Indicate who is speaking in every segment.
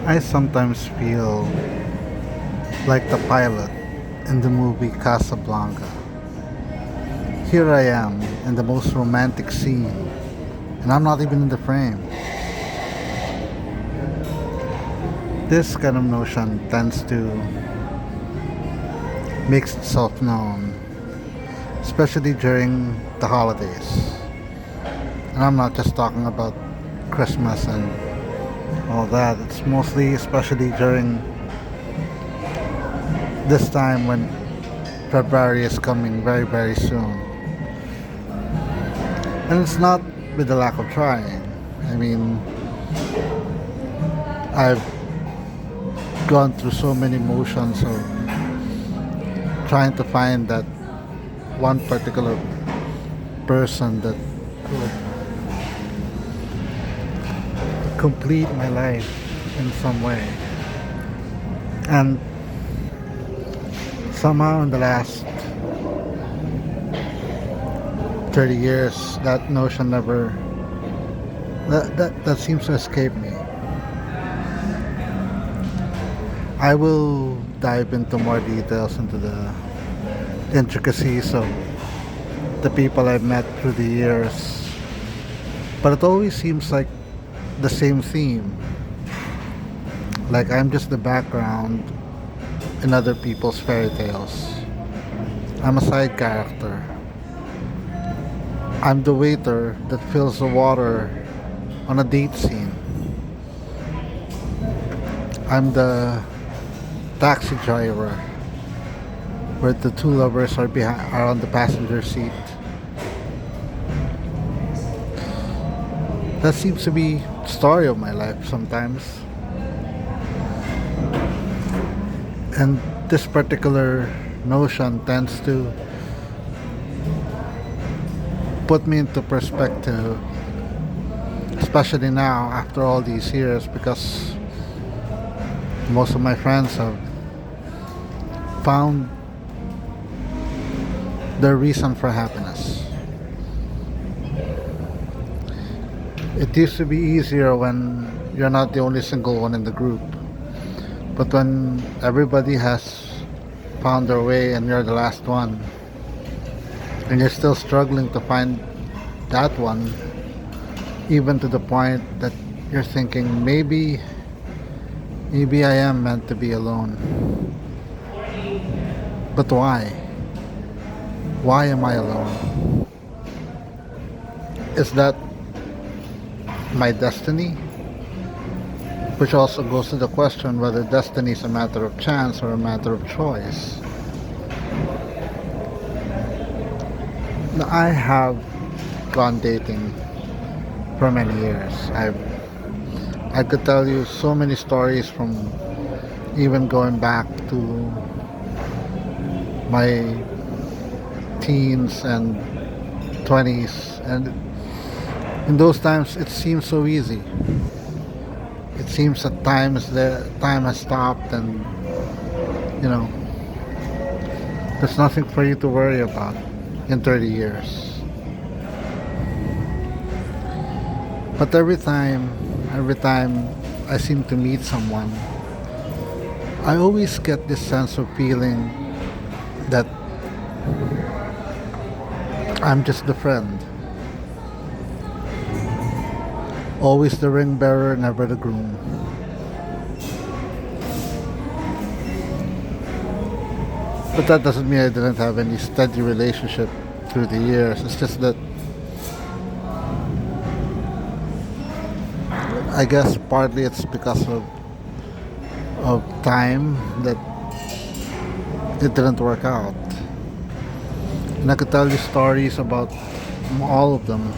Speaker 1: I sometimes feel like the pilot in the movie Casablanca. Here I am in the most romantic scene, and I'm not even in the frame. This kind of notion tends to make itself known, especially during the holidays. And I'm not just talking about Christmas and all that, it's mostly, especially during this time when February is coming very, very soon. And it's not with the lack of trying. I mean, I've gone through so many motions of trying to find that one particular person that would complete my life in some way. And somehow in the last 30 years, that notion never, that seems to escape me. I will dive into more details into the intricacies of the people I've met through the years, but it always seems like the same theme. Like I'm just the background in other people's fairy tales. I'm a side character. I'm the waiter that fills the water on a date scene. I'm the taxi driver where the two lovers are on the passenger seat. That seems to be the story of my life sometimes. And this particular notion tends to put me into perspective, especially now after all these years, because most of my friends have found their reason for happiness. It used to be easier when you're not the only single one in the group. But when everybody has found their way and you're the last one, and you're still struggling to find that one, even to the point that you're thinking maybe I am meant to be alone. But why? Why am I alone? Is that my destiny? Which also goes to the question whether destiny is a matter of chance or a matter of choice. Now, I have gone dating for many years. I could tell you so many stories from even going back to my teens and 20s, and in those times it seems so easy. It seems that time has stopped, and you know there's nothing for you to worry about in 30 years. But every time I seem to meet someone, I always get this sense of feeling that I'm just the friend. Always the ring bearer, never the groom. But that doesn't mean I didn't have any steady relationship through the years. It's just that I guess partly it's because of time that it didn't work out. And I could tell you stories about all of them.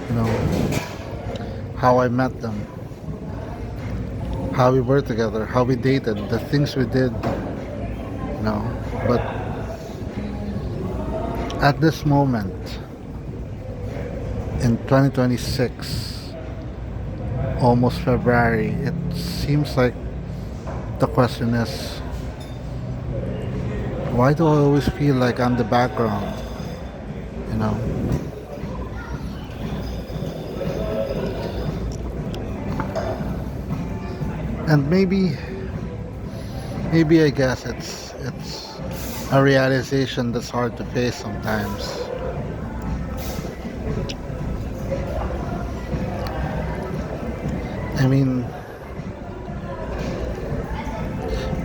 Speaker 1: You know, how I met them, how we were together, how we dated, the things we did, you know. But at this moment, in 2026, almost February, it seems like the question is, why do I always feel like I'm the background, you know? And maybe I guess it's a realization that's hard to face sometimes. I mean,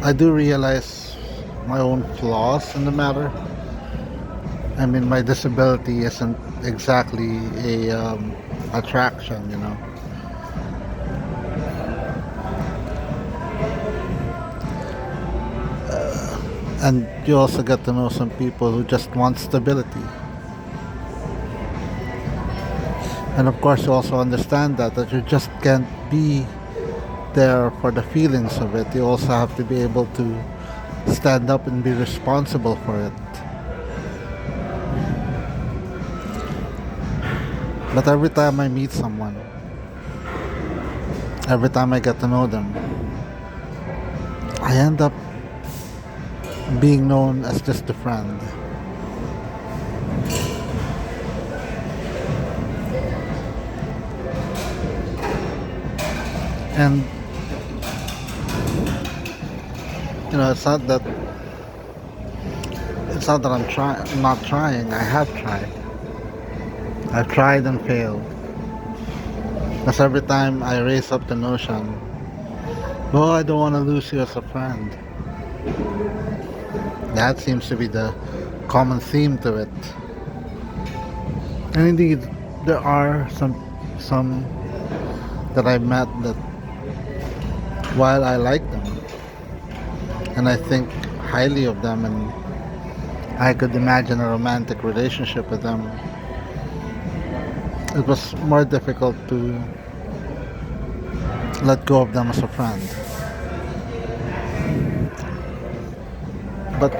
Speaker 1: I do realize my own flaws in the matter. I mean, my disability isn't exactly a attraction, you know. And you also get to know some people who just want stability. And of course, you also understand that you just can't be there for the feelings of it. You also have to be able to stand up and be responsible for it. But every time I meet someone, every time I get to know them, I end up being known as just a friend. And you know, it's not that I'm not trying. I have tried. I've tried and failed. Because every time I raise up the notion, oh, I don't want to lose you as a friend. That seems to be the common theme to it. And indeed, there are some that I met that while I like them and I think highly of them and I could imagine a romantic relationship with them, it was more difficult to let go of them as a friend. But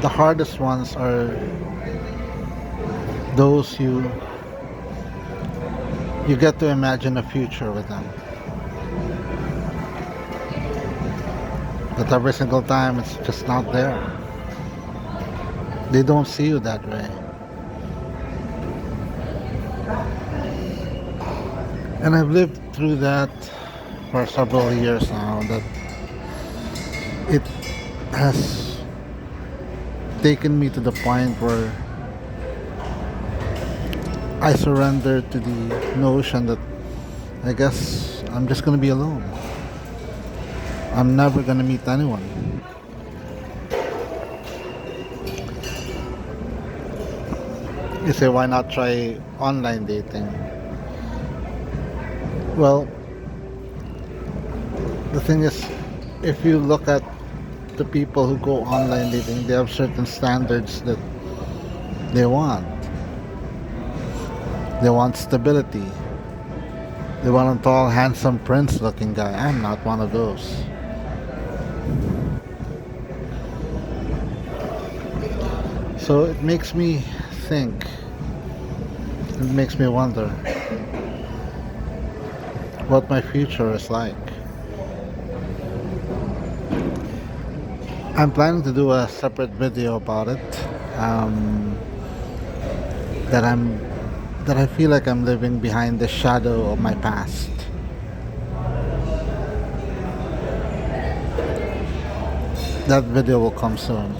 Speaker 1: the hardest ones are those you get to imagine a future with them. But every single time it's just not there. They don't see you that way. And I've lived through that for several years now, that it has taken me to the point where I surrender to the notion that I guess I'm just gonna be alone. I'm never gonna meet anyone. You say, why not try online dating? Well, the thing is, if you look at the people who go online dating, they have certain standards that they want. They want stability. They want a tall, handsome, prince looking guy. I'm not one of those. So it makes me think. It makes me wonder what my future is like. I'm planning to do a separate video about it. Um, that I'm that I feel like I'm living behind the shadow of my past. That video will come soon.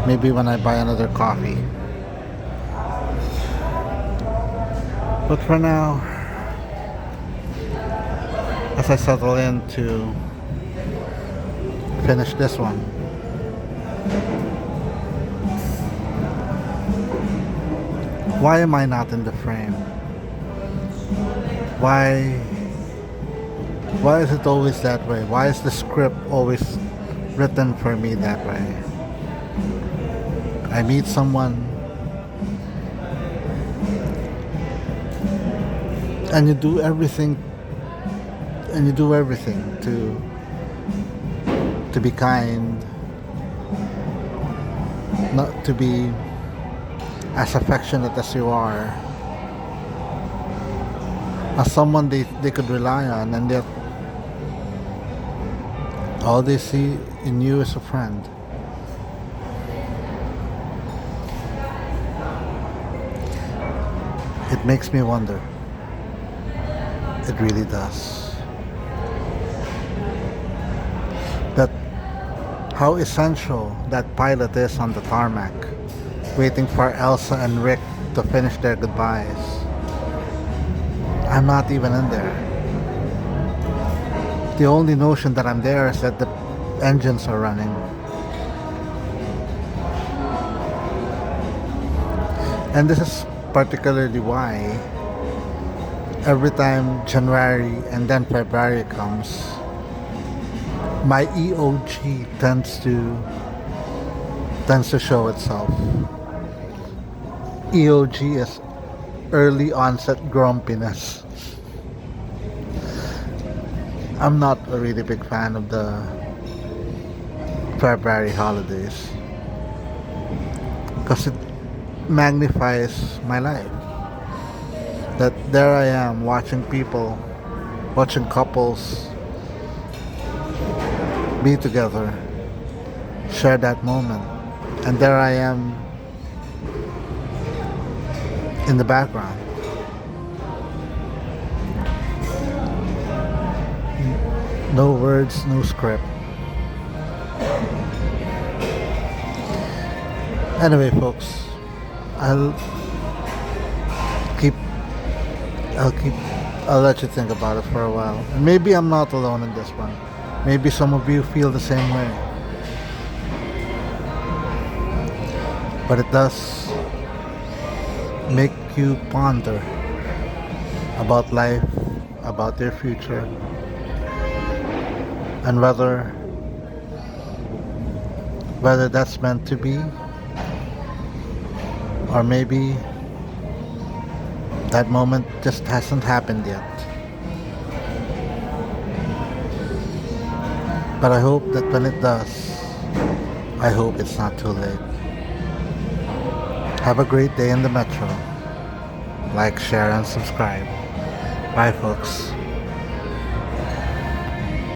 Speaker 1: Maybe when I buy another coffee. But for now, as I settle in to finish this one, why am I not in the frame? Why is it always that way? Why is the script always written for me that way? I meet someone and you do everything to be kind, not to be as affectionate as you are, as someone they could rely on, and yet all they see in you is a friend. It makes me wonder. It really does. how essential that pilot is on the tarmac, waiting for Elsa and Rick to finish their goodbyes. I'm not even in there. The only notion that I'm there is that the engines are running. And this is particularly why every time January and then February comes, my EOG tends to show itself. EOG is early onset grumpiness. I'm not a really big fan of the February holidays because it magnifies my life. That there I am watching couples be together, share that moment, and there I am in the background. No words, no script. Anyway, folks, I'll keep, I'll keep, I'll let you think about it for a while. And maybe I'm not alone in this one. Maybe some of you feel the same way. But it does make you ponder about life, about your future, and whether that's meant to be, or maybe that moment just hasn't happened yet. But I hope that when it does, I hope it's not too late. Have a great day in the metro. Like, share, and subscribe. Bye, folks.